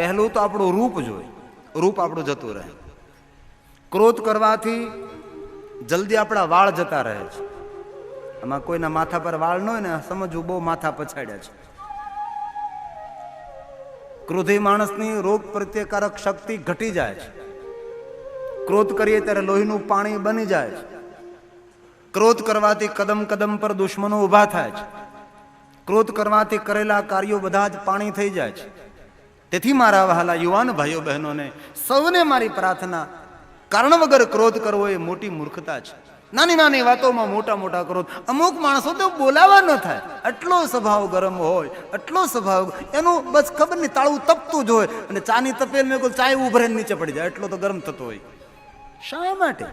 પહેલું તો આપણું રૂપ જોઈએ, રૂપ આપણું જતું રહે. ક્રોધ કરવાથી જલ્દી આપણા વાળ જતા રહે છે. આમાં કોઈના માથા પર વાળ ન હોય ને સમજવું બહુ માથા પછાડ્યા છે. ક્રોધી માણસની રોગ પ્રતિકારક શક્તિ ઘટી જાય છે. ક્રોધ કરીએ ત્યારે લોહીનું પાણી બની જાય છે. ક્રોધ કરવાથી કદમ કદમ પર દુશ્મનો ઊભા થાય છે. ક્રોધ કરવાથી કરેલા કાર્યો બધા જ પાણી થઈ જાય છે. તેથી મારા વહાલા યુવાન ભાઈઓ બહેનોને સૌને મારી પ્રાર્થના, કારણ વગર ક્રોધ કરવો એ મોટી મૂર્ખતા છે. નાની નાની વાતોમાં મોટા મોટા ક્રોધ. અમુક માણસો તો બોલાવા ન થાય, એટલો સ્વભાવ ગરમ હોય, એટલો સ્વભાવ, એનું બસ ખબર નહીં તાળું તપતું જ હોય અને ચાની તપેલ મેં કોઈ ચાય ઉભરે નીચે પડી જાય, એટલો તો ગરમ થતો હોય. શા માટે?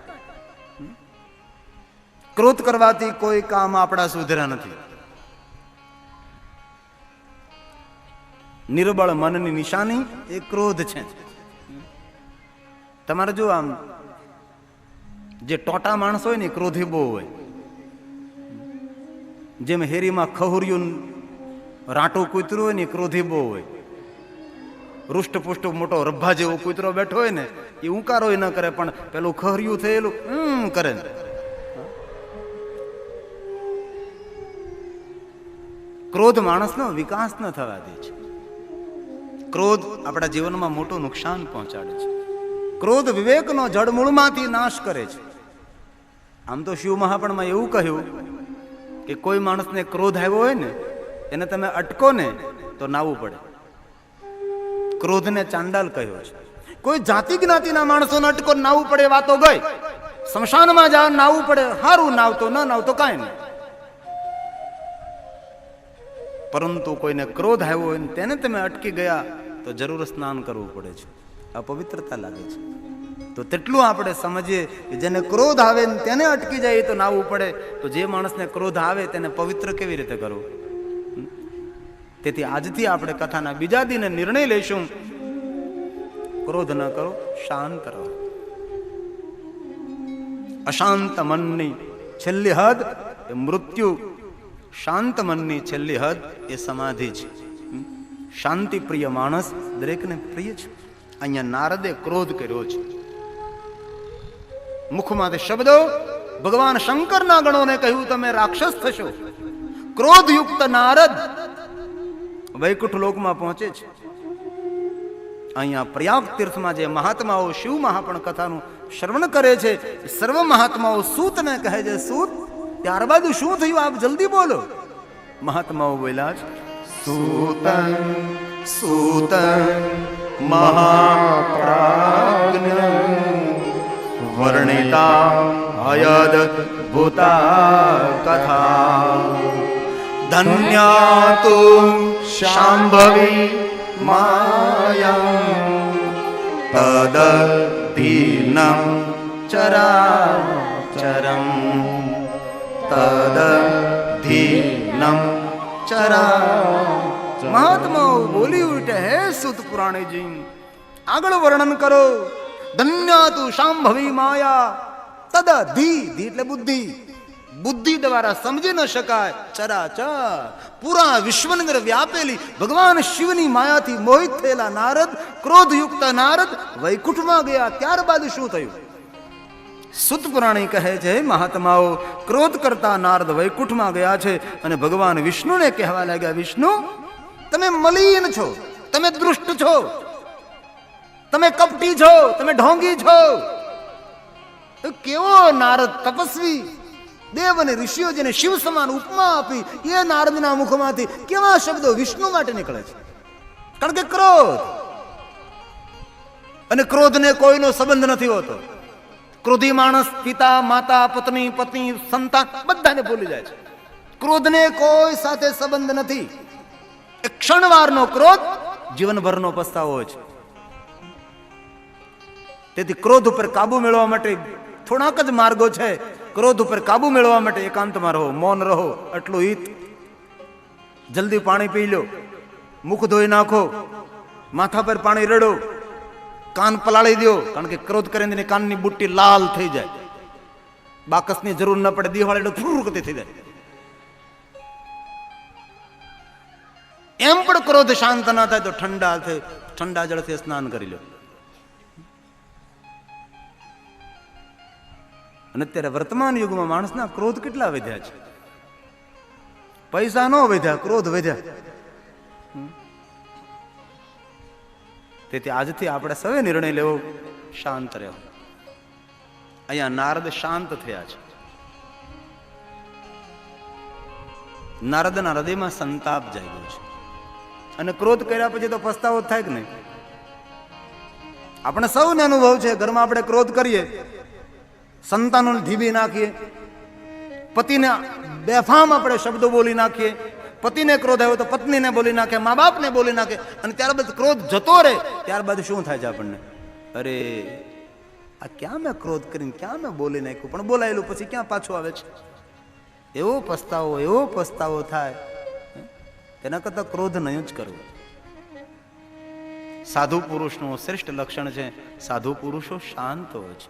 ક્રોધ કરવાથી કોઈ કામ આપણા સુધર્યા નથી. નિર્બળ મનની નિશાની એ ક્રોધ છે. તમારે જો આમ જે ટોટા માણસ હોય ને ક્રોધી બહુ હોય. જેમ હેરીમાં ખહુરિયું રાટો કૂતરું હોય ને ક્રોધી બહુ હોય. રૂષ્ટપુષ્ટ મોટો રભા જેવો કૂતરો બેઠો હોય ને એ ઉંકારો ન કરે, પણ પેલું ખહરિયું થયેલું કરે. ક્રોધ માણસનો વિકાસ ન થવા દે છે. ક્રોધ આપણા જીવનમાં મોટું નુકસાન પહોંચાડે છે. ક્રોધ વિવેકનો જડમૂળમાંથી નાશ કરે છે. આમ તો શિવ મહાપણમાં એવું કહ્યું કે કોઈ માણસને ક્રોધ આવ્યો હોય ને એને તમે અટકો ને તો નાવું પડે. ક્રોધને ચાંડાલ કહ્યો છે. કોઈ જાતિ જ્ઞાતિના માણસોને અટકો નાવું પડે વાતો ગઈ. સ્મશાનમાં જા નાવું પડે, હારું નાવતો ન નાવતો કાંઈ નહીં. પરંતુ કોઈને ક્રોધ આવ્યો હોય ને તેને તમે અટકી ગયા તો જરૂર સ્નાન કરવું પડે છે. અપવિત્રતા લાગે છે. તો તેટલું આપણે સમજીએ કે જેને ક્રોધ આવે ને તેને અટકી જાય તો નાવું પડે, તો જે માણસને ક્રોધ આવે તેને પવિત્ર કેવી રીતે કરવું? તેથી આજથી આપણે કથાના બીજા દિને નિર્ણય લઈશું, ક્રોધ ન કરો, શાંત રહો. અશાંત મનની છેલ્લી હદ એ મૃત્યુ, શાંત મનની છેલ્લી હદ એ સમાધિ છે. શાંતિ પ્રિય માણસ દરેકને પ્રિય છે. અહીંયા નારદે ક્રોધ કર્યો છે. મુખમાંથી શબ્દો ભગવાન શંકરના ગણોને કહ્યું તમે રાક્ષસ થશો. ક્રોધયુક્ત નારદ વૈકુંઠ લોકમાં પહોંચે છે. અહીંયા પ્રયાગ તીર્થમાં જે મહાત્માઓ શિવ મહાપણ કથાનું શ્રવણ કરે છે, સર્વ મહાત્માઓ સૂતને કહે છે, સૂત ત્યારબાદ શું થયું આપ જલ્દી બોલો. મહાત્માઓ બોલ્યા છે, સૂતન સૂતન મહાપ્રાજ્ઞ વર્ણિતા અયદ ભૂતા કથા ધન્યા તુ શાંભવી માયા તદધીનમ ચરાચરમ તદધીનમ ચરાચરમ. મહાત્માઓ બોલી ઉઠે, હે સુત પુરાણીજી આગળ વર્ણન કરો. ધન્યાતુ શાંભવી માયા તદધિ, એટલે બુદ્ધિ, બુદ્ધિ દ્વારા સમજી ન શકાય ચરાચર પૂરા વિશ્વની અંદર વ્યાપેલી ભગવાન શિવની માયાથી મોહિત થયેલા નારદ, ક્રોધયુક્ત નારદ વૈકુંઠમાં ગયા. ત્યારબાદ શું થયું? સુત પુરાણી કહે છે, મહાત્માઓ ક્રોધ કરતા નારદ વૈકુંઠમાં ગયા છે અને ભગવાન વિષ્ણુને કહેવા લાગ્યા, વિષ્ણુ તમે મલિન છો, તમે દુષ્ટ છો, તમે કપટી છો, તમે ઢોંગી છો. કેવો નારદ તપસ્વી દેવ અને ઋષિઓ જેને શિવ સમાન ઉપમા આપી એ નારદના મુખમાંથી કેવા શબ્દો વિષ્ણુ માટે નીકળે છે? કારણ કે ક્રોધ, અને ક્રોધને કોઈનો સંબંધ નથી હોતો. ક્રોધી માણસ પિતા, માતા, પત્ની, પત્ની, સંતાન બધાને ભૂલી જાય છે. ક્રોધને કોઈ સાથે સંબંધ નથી. એક ક્ષણવારનો ક્રોધ જીવનભરનો પસ્તાવો હોય છે. તેથી ક્રોધ ઉપર કાબુ મેળવવા માટે થોડાક જ માર્ગો છે. ક્રોધ ઉપર કાબુ મેળવવા માટે એકાંતમાં રહો, મૌન રહો, આટલું હિત. જલ્દી પાણી પી લો, મુખ ધોઈ નાખો, માથા પર પાણી રેડો, કાન પલાળી દો, કારણ કે ક્રોધ કરીને કાનની બુટ્ટી લાલ થઈ જાય. બાકસની જરૂર ન પડે, દિવાળી ફૂર થઈ જાય. એમ પણ ક્રોધ શાંત ના થાય તો ઠંડા જળથી સ્નાન કરી લો. અને અત્યારે વર્તમાન યુગમાં માણસના ક્રોધ કેટલા વધ્યા છે. પૈસા ન વધ્યા, ક્રોધ વધ્યા. તેથી આજથી આપણે સૌએ નિર્ણય લેવો, શાંત રહેવો. અહીંયા નારદ શાંત થયા છે. નારદના હૃદયમાં સંતાપ જાગ્યો છે. અને ક્રોધ કર્યા પછી તો પસ્તાવો થાય કે નહીં? આપણે સૌને અનુભવ છે. ઘરમાં આપણે ક્રોધ કરીએ, સંતાનોને ધીબી નાખીએ, પતિને બેફામ આપણે શબ્દો બોલી નાખીએ, પતિને ક્રોધ આવ્યો તો પત્નીને બોલી નાખે, મા બાપને બોલી નાખે, અને ત્યારબાદ ક્રોધ જતો રહે. ત્યારબાદ શું થાય છે આપણને? અરે આ ક્યાં મેં ક્રોધ કરીને ક્યાં મેં બોલી નાખ્યું, પણ બોલાયેલું પછી ક્યાં પાછું આવે છે? એવો પસ્તાવો થાય. તેના કરતા ક્રોધ નહીં જ કરવો. સાધુ પુરુષનું શ્રેષ્ઠ લક્ષણ છે, સાધુ પુરુષો શાંત હોય છે.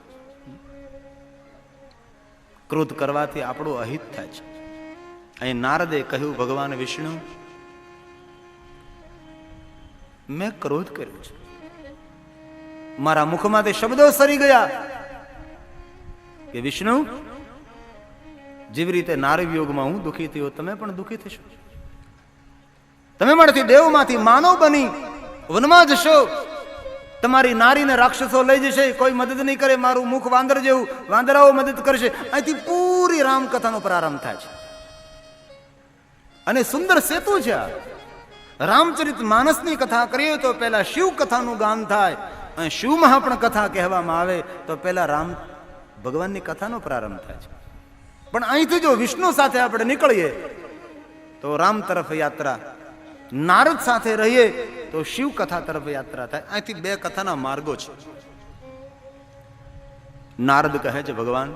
ક્રોધ કરવાથી આપણું અહિત થાય છે. અહીં નારદે કહ્યું, ભગવાન વિષ્ણુ, મેં ક્રોધ કર્યો છે, મારા મુખમાંથી શબ્દો સરી ગયા કે વિષ્ણુ, જેવી રીતે નારી વિયોગમાં હું દુઃખી થયો, તમે પણ દુઃખી થશો. તમે મારાથી દેવમાંથી માનવ બની વનમાં જશો, તમારી નારીને રાક્ષસો લઈ જશે, કોઈ મદદ નહીં કરે, મારું મુખ વાંદર જેવું, વાંદરાઓ મદદ કરશે. અહીંથી પૂરી રામકથાનો પ્રારંભ થાય છે. અને સુંદર સેતુ છે આ. રામચરિત માનસની કથા કરીએ તો પહેલા શિવ કથાનું ગાન થાય, અને શિવ મહાપણ કથા કહેવામાં આવે તો પહેલા રામ ભગવાનની કથાનો પ્રારંભ થાય છે. પણ અહીંથી જો વિષ્ણુ સાથે આપણે નીકળીએ તો રામ તરફ યાત્રા, નારદ સાથે રહીએ તો શિવ કથા તરફ યાત્રા થાય. અહીંથી બે કથાના માર્ગો છે. નારદ કહે છે, ભગવાન,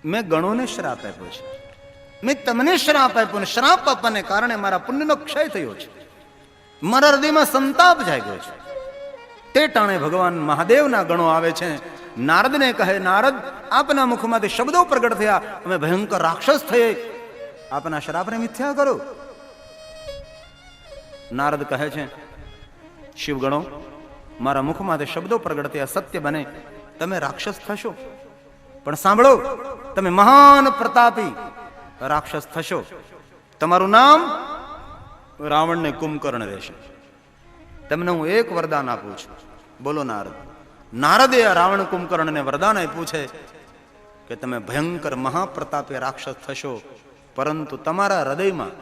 મેં ગણોને શ્રાપ આપ્યો છે, મેં તમને શ્રાપ આપ્યો, ને શ્રાપ આપવાને કારણે મારા પુણ્યનો ક્ષય થયો છે, મારા હૃદયમાં સંતાપ જાગ્યો છે. તે ટાણે ભગવાન મહાદેવના ગણો આવે છે. નારદને કહે, નારદ, આપના મુખમાંથી શબ્દો પ્રગટ થયા, અમે ભયંકર રાક્ષસ થયે, આપના શ્રાપને મિથ્યા કરો. નારદ કહે છે, શિવગણો, મારા મુખમાંથી શબ્દો પ્રગટ થયા, સત્ય બને, તમે રાક્ષસ થશો. પણ સાંભળો, તમે મહાન પ્રતાપી રાક્ષસ થશો. તમારું નામ રાવણને કુંભકર્ણ રહેશે. તમને હું એક વરદાન આપું છું. બોલો નારદ. નારદે રાવણ કુંભકર્ણને વરદાન આપ્યું છે કે તમે ભયંકર મહાપ્રતાપી રાક્ષસ થશો, પરંતુ તમારા હૃદયમાં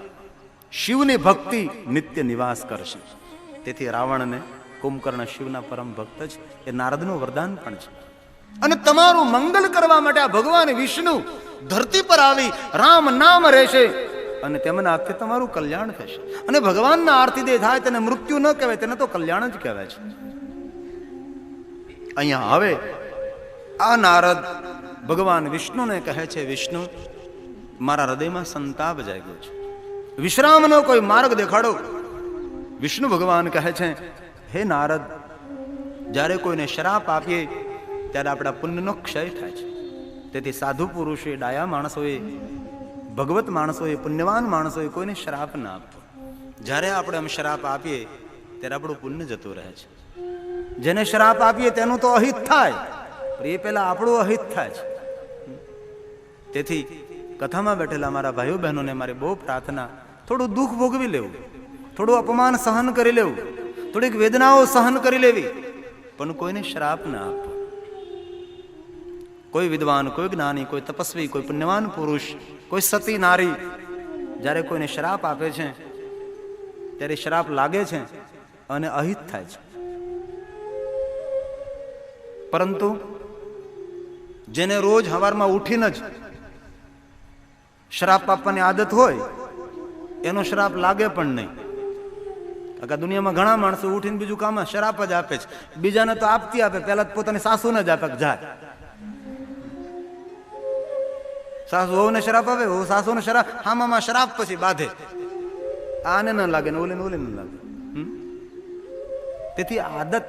શિવની ભક્તિ નિત્ય નિવાસ કરશે. તેથી રાવણને કુંભકર્ણ શિવના પરમ ભક્ત છે. એ નારદનું વરદાન પણ છે. અને તમારું મંગલ કરવા માટે આ ભગવાન વિષ્ણુ ધરતી પર આવી રામ નામ રહેશે, અને તેમના હાથથી તમારું કલ્યાણ થશે. અને ભગવાનના આરતી દે થાય તેને મૃત્યુ ન કહેવાય, તેને તો કલ્યાણ જ કહેવાય છે. અહીંયા હવે આ નારદ ભગવાન વિષ્ણુને કહે છે, વિષ્ણુ, મારા હૃદયમાં સંતાપ જાગ્યો છે, વિશ્રામનો કોઈ માર્ગ દેખાડો. વિષ્ણુ ભગવાન કહે છે, હે નારદ, જ્યારે કોઈને શ્રાપ આપીએ ત્યારે આપણા પુણ્યનો ક્ષય થાય છે. તેથી સાધુ પુરુષોએ, ડાયા માણસોએ, ભગવત માણસોએ, પુણ્યવાન માણસોએ કોઈને શ્રાપ ના આપવો. જ્યારે આપણે આમ શ્રાપ આપીએ ત્યારે આપણું પુણ્ય જતું રહે છે. જેને શ્રાપ આપીએ તેનું તો અહિત થાય, પણ એ પહેલા આપણું અહિત થાય છે. તેથી કથામાં બેઠેલા મારા ભાઈઓ બહેનોને મારી બહુ પ્રાર્થના, થોડું દુઃખ ભોગવી લેવું, થોડું અપમાન સહન કરી લેવું, થોડીક વેદનાઓ સહન કરી લેવી, પણ કોઈને શ્રાપ ના આપવો. કોઈ વિદ્વાન, કોઈ જ્ઞાની, કોઈ તપસ્વી, કોઈ પુણ્યવાન પુરુષ, કોઈ સતી નારી જ્યારે કોઈને શ્રાપ આપે છે ત્યારે શ્રાપ લાગે છે અને અહિત થાય છે. પરંતુ જેને રોજ સવારમાં ઉઠીને જ શ્રાપ આપવાની આદત હોય એનો શ્રાપ લાગે પણ નહીં. આખા દુનિયામાં ઘણા માણસો ઉઠીને બીજું કામ શ્રાપ જ આપે છે. બીજાને તો આપતી આપે, પહેલા પોતાની સાસુને જ આપે, જાય સાસુ વહુને શ્રાપ આપે, વહુ સાસુને શ્રાપ, હામામાં શ્રાપ પછી બાંધે, આને ન લાગે ને ઓલે ન લાગે. તેથી આદત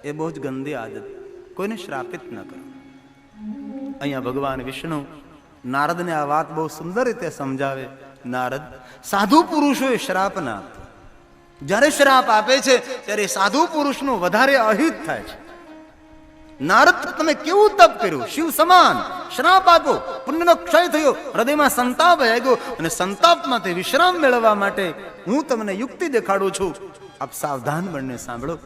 એ બહુ જ ગંદી આદત, કોઈને શ્રાપિત ન કરો. અહીંયા ભગવાન વિષ્ણુ નારદને આ વાત બહુ સુંદર રીતે સમજાવે. નારદ, સાધુ પુરુષોએ શ્રાપ ના આપતો, જ્યારે શ્રાપ આપે છે ત્યારે સાધુ પુરુષનું વધારે અહિત થાય છે. નારદ, તમે કેવું તપ કર્યું, શિવ સમાન શ્રાપ આપો, પુણ્યનો ક્ષય થયો, હૃદયમાં સંતાપ આવ્યો, અને સંતાપમાંથી વિશ્રામ મેળવવા માટે હું તમને યુક્તિ દેખાડું છું. આપ સાવધાન બનીને સાંભળો.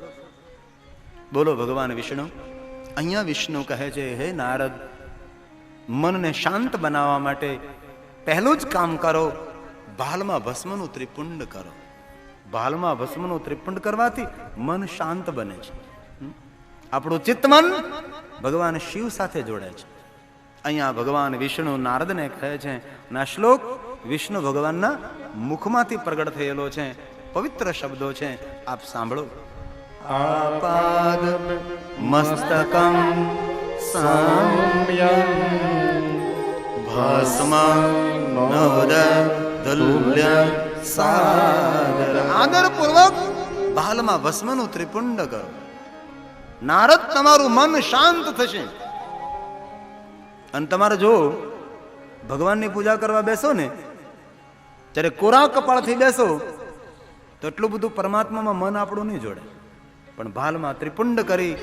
બોલો ભગવાન વિષ્ણુ. અહીંયા વિષ્ણુ કહે છે, હે નારદ, મનને શાંત બનાવવા માટે પહેલું જ કામ કરો, ભાલમાં ભસ્મનું ત્રિપુંડ કરો. ભાલમાં ભસ્મનું ત્રિપુંડ કરવાથી મન શાંત બને છે. આપણું ચિત્તમન ભગવાન શિવ સાથે જોડાય છે. અહીંયા ભગવાન વિષ્ણુ નારદને કહે છે, ના શ્લોક વિષ્ણુ ભગવાનના મુખમાંથી પ્રગટ થયેલો છે, પવિત્ર શબ્દો છે, આપ સાંભળો. આપાદ મસ્તકમ સામ્યમ ભસ્મ નવદુલ્ય સાદર. આદરપૂર્વક ભાલમાં ભસ્મનું ત્રિપુંડ કરો. નારદ, તમારું મન શાંત થશે. અને તમારે જો ભગવાનની પૂજા કરવા બેસો ને, જ્યારે કોરા કપાળથી બેસો તો એટલું બધું પરમાત્મામાં મન આપણું નહીં જોડે. પણ ભાલમાં ત્રિપુંડ કરી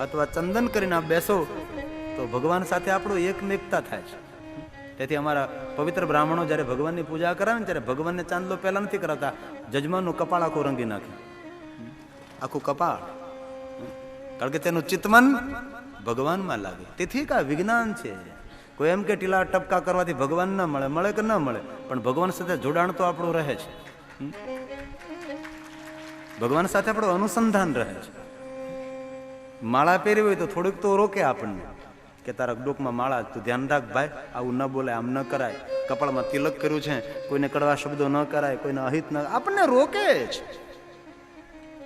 અથવા ચંદન કરીને આપ બેસો તો ભગવાન સાથે આપણું એકમેકતા થાય છે. તેથી અમારા પવિત્ર બ્રાહ્મણો જ્યારે ભગવાનની પૂજા કરાવે ને ત્યારે ભગવાનને ચાંદલો પહેલા નથી કરાવતા, જજમાનનું કપાળ આખું રંગી નાખે, આખું કપાળ. કારણ કે તેનું ચિત્તમન ભગવાનમાં લાગે. તેથી કા વિજ્ઞાન છે. કોઈ એમ કે ટીલા ટપકા કરવાથી ભગવાન ન મળે, મળે કે ન મળે, પણ ભગવાન સાથે જોડાણ તો આપણું રહે છે. ભગવાન સાથે આપણું અનુસંધાન રહે છે. માળા પહેરી હોય તો થોડુંક તો રોકે આપણને કે તારા ડોકમાં માળા, તું ધ્યાન રાખ ભાઈ, આવું ન બોલે, આમ ન કરાય, કપાળમાં તિલક કર્યું છે, કોઈને કડવા શબ્દો ન કરાય, કોઈને અહિત ન, આપણને રોકે છે.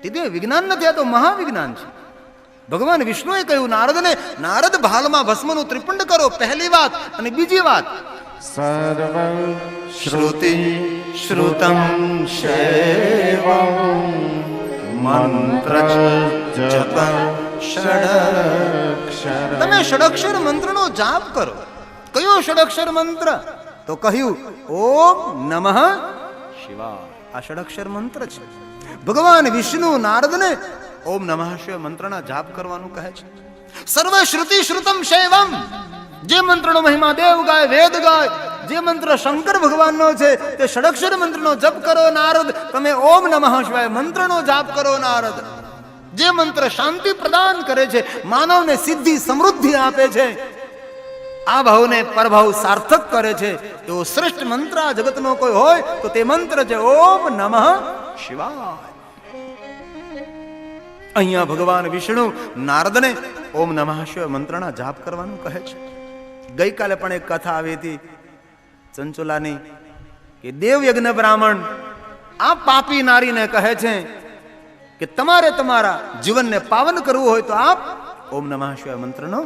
તેથી વિજ્ઞાન નથી, આ તો મહાવિજ્ઞાન છે. ભગવાન વિષ્ણુએ કહ્યું નારદને, નારદ, ભાલમાં ભસ્મનું ત્રિપુંડ કરો, પહેલી વાત. અને બીજી વાત, સર્વ શ્રુતિ શ્રુતમ શૈવમ મંત્ર જપ ષડક્ષર. તમે ષડક્ષર મંત્રનો જાપ કરો. કયો ષડક્ષર મંત્ર? તો કહ્યું ઓમ નમઃ શિવાય. આ ષડક્ષર મંત્ર છે. ભગવાન વિષ્ણુ નારદને ઓમ નમઃ શિવાય મંત્રના જાપ કરવાનું કહે છે. સર્વ શ્રુતિ શ્રુતમ શૈવમ, જે મંત્રનો મહિમા દેવ ગાય, વેદ ગાય, જે મંત્ર શંકર ભગવાનનો છે તે ષડક્ષર મંત્રનો જપ કરો નારદ. તમે ઓમ નમઃ શિવાય મંત્રનો જાપ કરો નારદ. જે મંત્ર શાંતિ પ્રદાન કરે છે, માનવને સિદ્ધિ સમૃદ્ધિ આપે છે, આ ભાવને પરભાવ સાર્થક કરે છે, એવો શ્રેષ્ઠ મંત્ર આ જગતનો કોઈ હોય તો તે મંત્ર છે ઓમ નમઃ શિવાય. અહીંયા ભગવાન વિષ્ણુ નારદને ઓમ નમઃ શિવાય મંત્રના જાપ કરવાનું કહે છે. ગઈકાલે પણ એક કથા આવી હતી ચંચુલાની, કે દેવયજ્ઞ બ્રાહ્મણ આ પાપી નારીને કહે છે કે તમારે તમારા જીવનને પાવન કરવું હોય તો આપ ઓમ નમઃ શિવાય મંત્રનો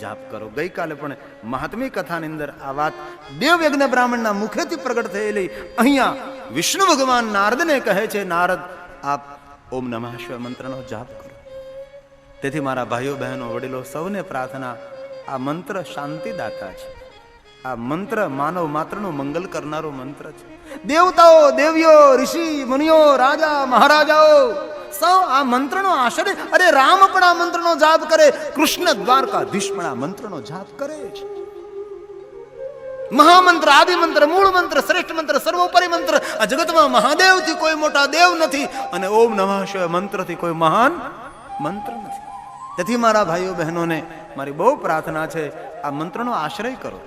જાપ કરો. ગઈકાલે પણ મહાત્મી કથાની અંદર આ વાત દેવયજ્ઞ બ્રાહ્મણના મુખેથી પ્રગટ થયેલી અહીંયા વિષ્ણુ ભગવાન નારદને કહે છે, નારદ, આપ ઓમ નમઃ શિવાય મંત્રનો જાપ કરો. તેથી મારા ભાઈઓ બહેનો વડીલો સૌને પ્રાર્થના, આ મંત્ર શાંતિદાતા છે. આ મંત્ર માનવ માત્રનું મંગલ કરનારો મંત્ર છે. દેવતાઓ, દેવીઓ, ઋષિ મુનિઓ, રાજા મહારાજાઓ સૌ આ મંત્રનો આશ્રય. અરે રામ પણ આ મંત્રનો જાપ કરે, કૃષ્ણ દ્વારકાધીશ પણ આ મંત્રનો જાપ કરે છે. મહામંત્ર, આદિ મંત્ર, મૂળ મંત્ર, શ્રેષ્ઠ મંત્ર, સર્વોપરી મંત્ર. આ જગતમાં મહાદેવથી કોઈ મોટા દેવ નથી અને ઓમ નમઃ શિવાય મંત્રથી કોઈ મહાન મંત્ર નથી. તેથી મારા ભાઈઓ બહેનોને મારી બહુ પ્રાર્થના છે, આ મંત્રનો આશ્રય કરો.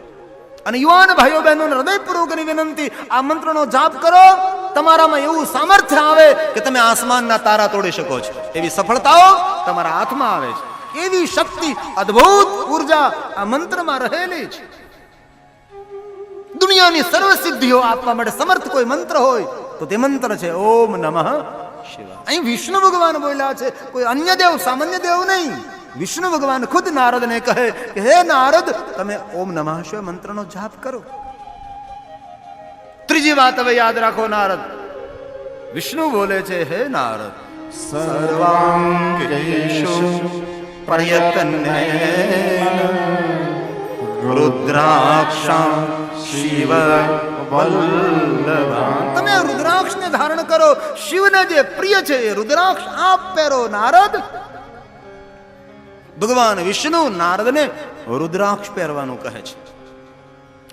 અને યુવાન ભાઈઓ બહેનોને હૃદયપૂર્વકની વિનંતી, આ મંત્રનો જાપ કરો. તમારામાં એવું સામર્થ્ય આવે કે તમે આસમાનના તારા તોડી શકો છો. એવી સફળતાઓ તમારા હાથમાં આવે છે. એવી શક્તિ, અદ્ભુત ઉર્જા આ મંત્રમાં રહેલી છે. દુનિયાની સર્વ સિદ્ધિઓ આપવા માટે સમર્થ કોઈ મંત્ર હોય તો તે મંત્ર છે ઓમ નમઃ શિવાય. અહીં વિષ્ણુ ભગવાન બોલ્યા છે, કોઈ અન્ય દેવ, સામાન્ય દેવ નહીં. વિષ્ણુ ભગવાન ખુદ નારદને કહે કે હે નારદ, તમે ઓમ નમઃ શિવાય મંત્રનો જાપ કરો. ત્રીજી વાત હવે યાદ રાખો નારદ. વિષ્ણુ બોલે છે, હે નારદ, સર્વાંગેષુ પ્રયત્નેન રુદ્રાક્ષ શિવ વલ્લભ. તમે રુદ્રાક્ષને ધારણ કરો. કરો. શિવને જે પ્રિય છે એ રુદ્રાક્ષ આપ પહેરો નારદ. ભગવાન વિષ્ણુ નારદને રુદ્રાક્ષ પહેરવાનું કહે છે.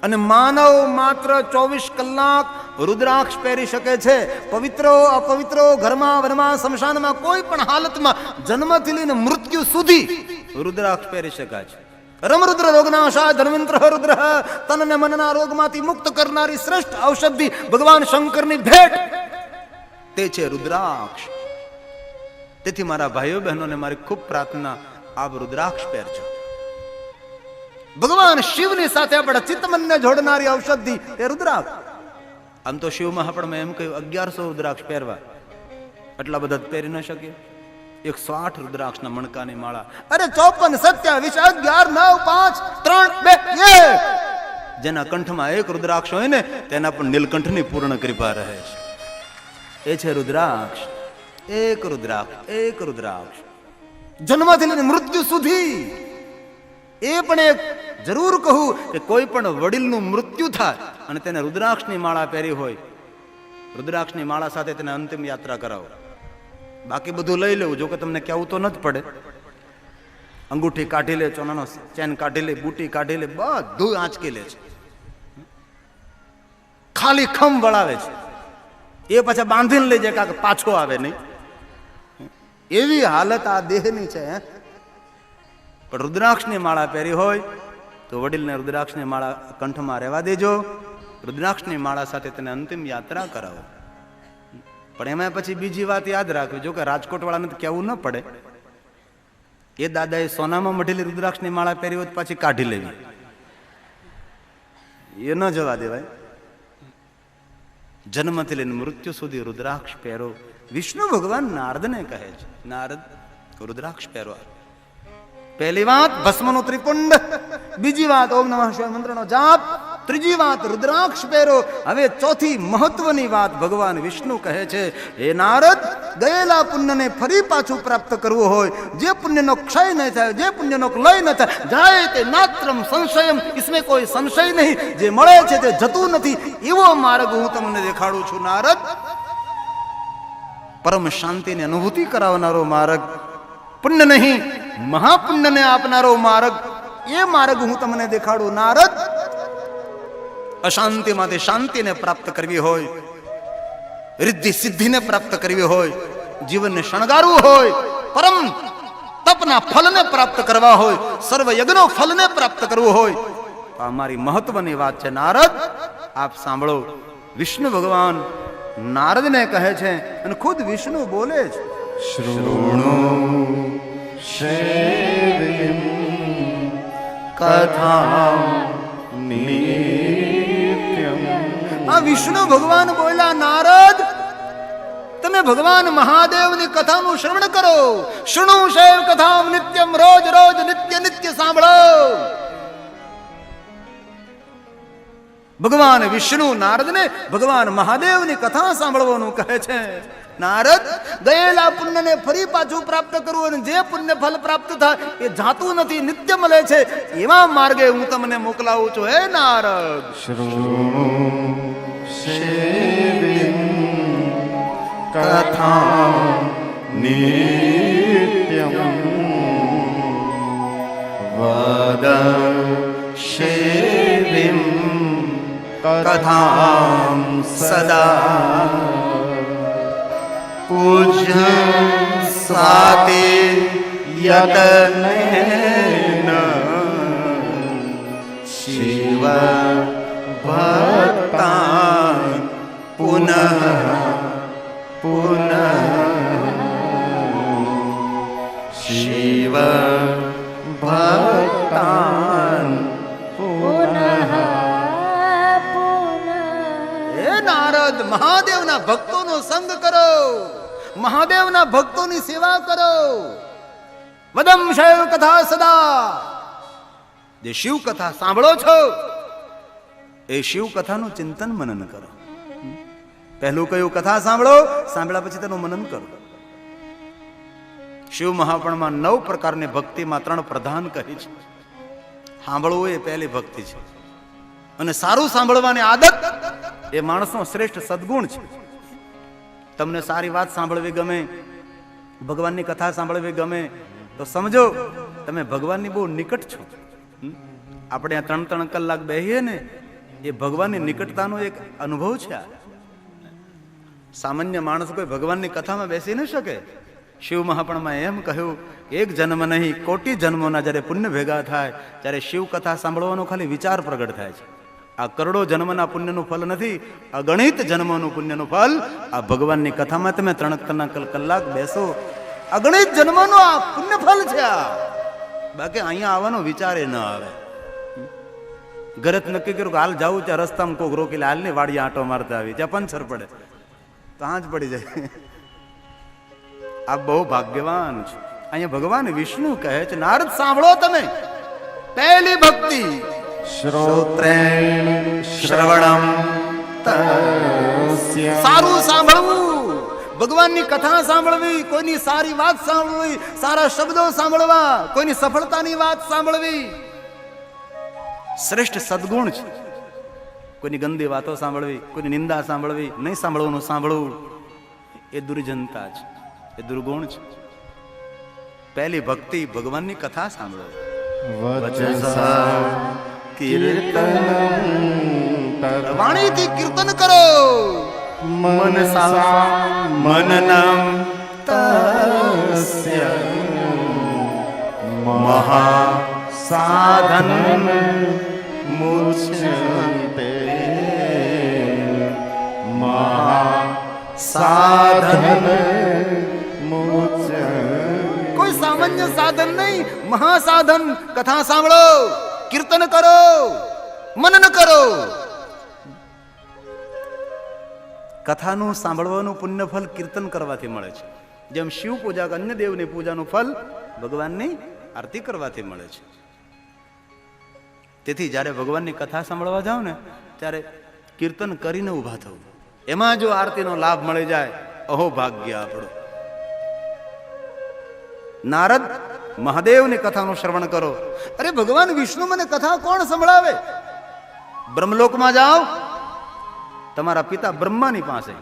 અને માનવ માત્ર 24 કલાક રુદ્રાક્ષ પહેરી શકે છે. પવિત્રો અપવિત્રો ઘરમાં વનમાં સ્મશાનમાં કોઈ પણ હાલતમાં જન્મથી લઈને મૃત્યુ સુધી રુદ્રાક્ષ પહેરી શકાય છે. રમરુદ્ર રોગનાશા ધન્વંતર રુદ્ર, તનને મનના રોગમાંથી મુક્ત કરનારી શ્રેષ્ઠ ઔષધિ ભગવાન શંકરની ભેટ તે છે રુદ્રાક્ષ. તેથી મારા ભાઈઓ બહેનોને મારી ખૂબ પ્રાર્થના, આપ રુદ્રાક્ષ પહેરજો. ભગવાન શિવની સાથે આપણા ચિત્તમનને જોડનારી ઔષધિ એ રુદ્રાક્ષ. આમ તો શિવ મહાપણમાં એમ કહ્યું 1100 રુદ્રાક્ષ પહેરવા, એટલા બધા પહેરી ન શકીએ. 108 રુદ્રાક્ષના મણકાની માળા. અરે 54 27 11 9 5 3 2 1. જેના કંઠમાં એક રુદ્રાક્ષ હોય ને તેના પર નીલકંઠની પૂર્ણ કૃપા રહે છે. એ છે રુદ્રાક્ષ. એક રુદ્રાક્ષ, એક રુદ્રાક્ષ જન્મથી લઈને મૃત્યુ સુધી. એ પણ એક જરૂર કહું કે કોઈ પણ વડીલનું મૃત્યુ થાય અને તેને રુદ્રાક્ષની માળા પહેરી હોય, રુદ્રાક્ષની માળા સાથે તેને અંતિમ યાત્રા કરાવો. બાકી બધું લઈ લેવું, જો કે તમને કહેવું તો ન જ પડે. અંગૂઠી કાઢી લે, ચોનાનો ચેન કાઢી લે, બુટી કાઢી લે, બધું આંચકી લે છે. ખાલી ખમ વળાવે છે. એ પાછા બાંધીને લઈ જાય કાંક પાછો આવે નહીં. એવી હાલત આ દેહની છે. પણ રુદ્રાક્ષની માળા પહેરી હોય તો વડીલને રુદ્રાક્ષની માળા કંઠમાં રહેવા દેજો. રુદ્રાક્ષની માળા સાથે તેને અંતિમ યાત્રા કરાવો. પણ એમાં પછી બીજી વાત યાદ રાખવી, જો કે રાજકોટ વાળાને તો કહેવું ન પડે, એ દાદાએ સોનામાં મઢેલી રુદ્રાક્ષની માળા પહેરી હોય તો પાછી કાઢી લેવી, એ ન જવા દેવાય. જન્મથી લઈને મૃત્યુ સુધી રુદ્રાક્ષ પહેરો. વિષ્ણુ ભગવાન નારદને કહે છે, નારદ રુદ્રાક્ષ પહેરો. પહેલી વાત ભસ્મનો ત્રિપુંડ, બીજી વાત ઓમ નમઃ શિવાય મંત્રનો જાપ, ત્રીજી વાત રુદ્રાક્ષ પહેરો. હવે ચોથી મહત્વની વાત ભગવાન વિષ્ણુ કહે છે, હે નારદ, ગયેલા પુણ્યને ફરી પાછું પ્રાપ્ત કરવું હોય, જે પુણ્યનો ક્ષય ન થાય, જે પુણ્યનો લય ન થાય, જાય તે નાત્રમ સંશયમ, इसमें કોઈ સંશય નહીં, જે મળે છે તે જતું નથી, એવો માર્ગ હું તમને દેખાડું છું નારદ. પરમ શાંતિની અનુભૂતિ કરાવનારો માર્ગ, પુણ્ય નહીં મહાપુણ્યને આપનારો માર્ગ, એ માર્ગ હું તમને દેખાડું નારદ. અશાંતિમાંથી શાંતિને પ્રાપ્ત કરવી હોય, રિદ્ધિ સિદ્ધિને પ્રાપ્ત કરવી હોય, જીવનને શણગારવું હોય, પરમ તપના ફલને પ્રાપ્ત કરવા હોય, સર્વ યજ્ઞનો ફલને પ્રાપ્ત કરવું હોય, તો આ મારી મહત્વની વાત છે નારદ. આપ સાંભળો. વિષ્ણુ ભગવાન નારદને કહે છે અને ખુદ વિષ્ણુ બોલે છે, શૃણુ શૈવીમ કથા નિત્યમ. આ વિષ્ણુ ભગવાન બોલ્યા, નારદ તમે ભગવાન મહાદેવની કથાનું શ્રવણ કરો. શૃણુ શૈવ કથા નિત્યમ, રોજ રોજ નિત્ય નિત્ય સાંભળો. ભગવાન વિષ્ણુ નારદને ભગવાન મહાદેવની કથા સાંભળવાનું કહે છે. નારદ, ગયેલા પુણ્યને ફરી પાછું પ્રાપ્ત કરવું, અને જે પુણ્ય ફલ પ્રાપ્ત થાય એ જાતું નથી, નિત્ય મળે છે, એવા માર્ગે હું તમને મોકલાવું છું. હે નારદ, શૃણુ શૈવીમ કથા નિત્યમ વદ શૈવીમ કથાં સદા પૂજ્ય સાતે યતનેન શિવ ભક્તાન પુનઃ પુનઃ શિવ ભક્તાન પુનઃ. નારદ, મહાદેવના ભક્તોનો સંગ કરો, મહાદેવના ભક્તોની સેવા કરો. વદમ શૈવ કથા સદા. જે શિવ કથા સાંભળો છો એ શિવ કથાનું ચિંતન મનન કરો. પહેલું કયું, કથા સાંભળો, સાંભળ્યા પછી તેનું મનન કરો. શિવ મહાપુરાણમાં 9 પ્રકારની ભક્તિમાં 3 પ્રધાન કહી છે. સાંભળવું એ પહેલી ભક્તિ છે, અને સારું સાંભળવાની આદત એ માણસનો શ્રેષ્ઠ સદગુણ છે. તમને સારી વાત સાંભળવી ગમે, ભગવાનની કથા સાંભળવી ગમે, તો સમજો તમે ભગવાનની બહુ નિકટ છો. આપણે આ 3-3 કલાક બેહીએ ને, એ ભગવાનની નિકટતાનો એક અનુભવ છે. આ સામાન્ય માણસ કોઈ ભગવાનની કથામાં બેસી ન શકે. શિવ મહાપણમાં એમ કહ્યું, એક જન્મ નહીં કોટી જન્મોના જ્યારે પુણ્ય ભેગા થાય ત્યારે શિવ કથા સાંભળવાનો ખાલી વિચાર પ્રગટ થાય છે. આ કરોડો જન્મના પુણ્યનું ફલ નથી, અગણિત જન્મોનું પુણ્યનું ફલ આ ભગવાનની કથામાં તમે 3 કલાક બેસો, અગણિત જન્મોનું આ પુણ્ય ફલ છે. આ બાકી અહીંયા આવવાનો વિચાર એ ન આવે. ઘરે જ નક્કી કર્યું કે હાલ જાવું, ત્યાં રસ્તામાં કોક રોકી લે, હાલની વાડી આંટો મારતા આવી, ત્યાં પંચર પડે તો આંચ પડી જાય. આ બહુ ભાગ્યવાન છે. અહીંયા ભગવાન વિષ્ણુ કહે છે, નારદ સાંભળો તમે, પહેલી ભક્તિ શ્રોત્રેણ શ્રવણમ તસ્ય. સારું સાંભળવું, ભગવાનની કથા સાંભળવી, કોઈની સારી વાત સાંભળવી, સારા શબ્દો સાંભળવા, કોઈની સફળતાની વાત સાંભળવી શ્રેષ્ઠ સદગુણ છે. કોઈની ગંદી વાતો સાંભળવી, કોઈની નિંદા સાંભળવી, નહીં સાંભળવાનું સાંભળવું, એ દુર્જનતા છે, એ દુર્ગુણ છે. પહેલી ભક્તિ ભગવાનની કથા સાંભળો. વચસા કીર્તનમ વાણીથી કીર્તન કરો, મનસા મનનમ તસ્ય મહા સાધન મુચ્યતે. મહા સાધન મુચ્યતે. કોઈ સામાન્ય સાધન નહીં, મહાસાધન. કથા સાંભળો, કીર્તન કરો, મનન કરો. કથાનું સાંભળવાનું પુણ્ય ફલ કીર્તન કરવાથી મળે છે. જેમ શિવ પૂજા કે અન્ય દેવની પૂજાનું ફલ ભગવાનની આરતી કરવાથી મળે છે. તેથી જ્યારે ભગવાનની કથા સાંભળવા જાઓ ને, ત્યારે કીર્તન કરીને ઊભા થવું. એમાં જો આરતીનો લાભ મળી જાય, અહો ભાગ્ય આપણું. નારદ મહાદેવની કથાનું શ્રવણ કરો. અરે ભગવાન વિષ્ણુ મને કથા કોણ સંભળાવે? બ્રહ્મલોકમાં જાઓ, તમારા પિતા બ્રહ્માની પાસે.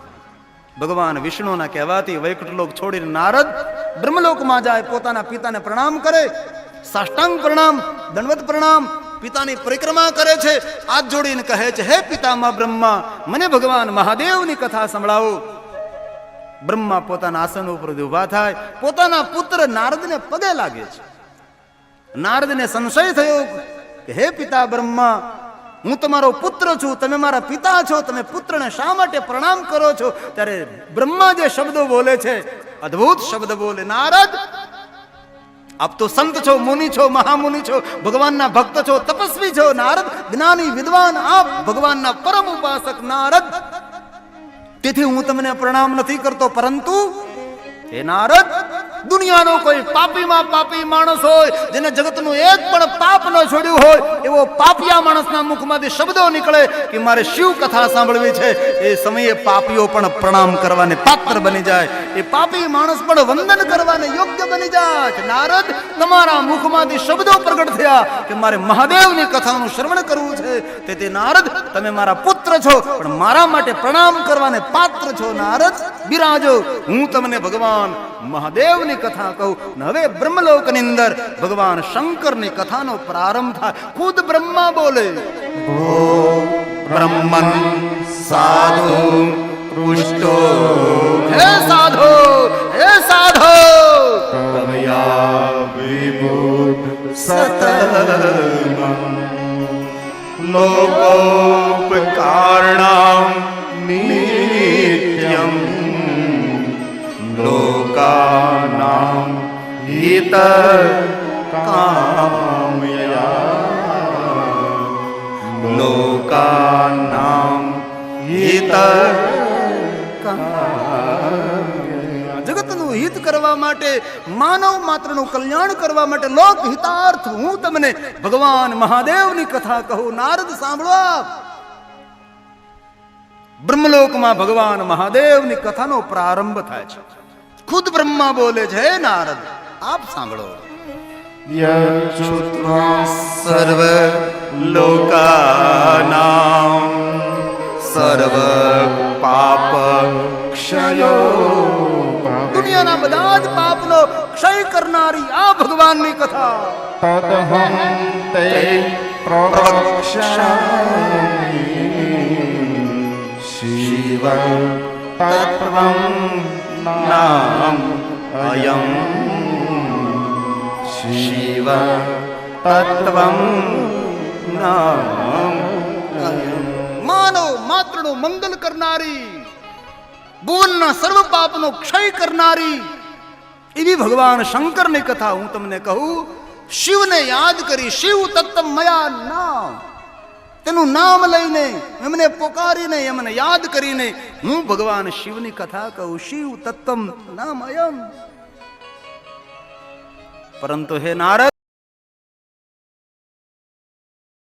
ભગવાન વિષ્ણુના કહેવાથી વૈકુંઠ છોડીને નારદ બ્રહ્મલોકમાં જાય, પોતાના પિતાને પ્રણામ કરે, સાષ્ટાંગ પ્રણામ, દંડવત પ્રણામ, પિતાની પરિક્રમા કરે છે, હાથ જોડીને કહે છે, હે પિતામહ બ્રહ્મા, મને ભગવાન મહાદેવની કથા સંભળાવો. બ્રહ્મા પોતાના આસન ઉપર ઉભા થાય, પોતાના પુત્ર નારદને પગે લાગે છે. નારદને સંશય થયો કે હે પિતા બ્રહ્મા, હું તમારો પુત્ર છું, તમે મારા પિતા છો, તમે પુત્રને શા માટે પ્રણામ કરો છો? ત્યારે બ્રહ્મા જે શબ્દો બોલે છે, અદ્ભુત શબ્દ બોલે. નારદ, આપ તો સંત છો, મુનિ છો, મહામુનિ છો, ભગવાનના ભક્ત છો, તપસ્વી છો. નારદ જ્ઞાની વિદ્વાન, આપ ભગવાનના પરમ ઉપાસક નારદ. તેથી હું તમને પ્રણામ નથી કરતો, પરંતુ હે નારદ, દુનિયાનો કોઈ પાપીમાં પાપી માણસ હોય, જેને જગતનું એક પણ પાપ ન છોડ્યું હોય, એવો પાપિયા માણસના મુખમાંથી શબ્દો નીકળે કે મારે શિવ કથા સાંભળવી છે, એ સમયે પાપીઓ પણ પ્રણામ કરવાને પાત્ર બની જાય, એ પાપી માણસ પણ વંદન કરવાને યોગ્ય બની જાય. નારદ, તમારા મુખમાંથી શબ્દો પ્રગટ થયા કે મારે મહાદેવની કથાનું શ્રવણ કરવું છે. તેથી નારદ, તમે મારા પુત્ર છો, પણ મારા માટે પ્રણામ કરવાને પાત્ર છો. નારદ બિરાજો, હું તમને ભગવાન મહાદેવની કથા કહું. હવે બ્રહ્મલોકની અંદર ભગવાન શંકરની કથાનો પ્રારંભ થાય. ખુદ બ્રહ્મા બોલે, બ્રહ્મન સાધુ પૃષ્ટો. હે સાધો, હે સાધો, કવયા વિભૂત સતમં લોકોપકારણામ નિત્યમ લોકાનામ હિત કામયા. લોકાનામ હિત જગતનું હિત કરવા માટે, માનવ માત્રનું કલ્યાણ કરવા માટે, લોક હિતાર્થ હું તમને ભગવાન મહાદેવની કથા કહું. નારદ સાંભળો, બ્રહ્મલોકમાં ભગવાન મહાદેવની કથાનો પ્રારંભ થાય છે. ખુદ બ્રહ્મા બોલે છે, હે નારદ, આપ સાંભળો. યચ્છુત્વા સર્વ લોકાનામ સર્વ પાપ ક્ષયો દુનિયાના બધા જ પાપનો ક્ષય કરનારી આ ભગવાનની કથા તદહં તે પ્રવક્ષ્યામિ શિવ તત્વં નામ અયં શિવ તત્વં નામ અયં માનવ માત્રનો મંગલ કરનારી, ભુવનના સર્વ પાપનો ક્ષય કરનારી એવી ભગવાન શંકરની કથા હું તમને કહું. શિવને યાદ કરી, શિવ તત્વ મયા નામ, તેનું નામ લઈને, એમને પોકારીને, એમને યાદ કરીને હું ભગવાન શિવની કથા કહું. શિવ તત્વ નામ અયમ. પરંતુ હે નારદ,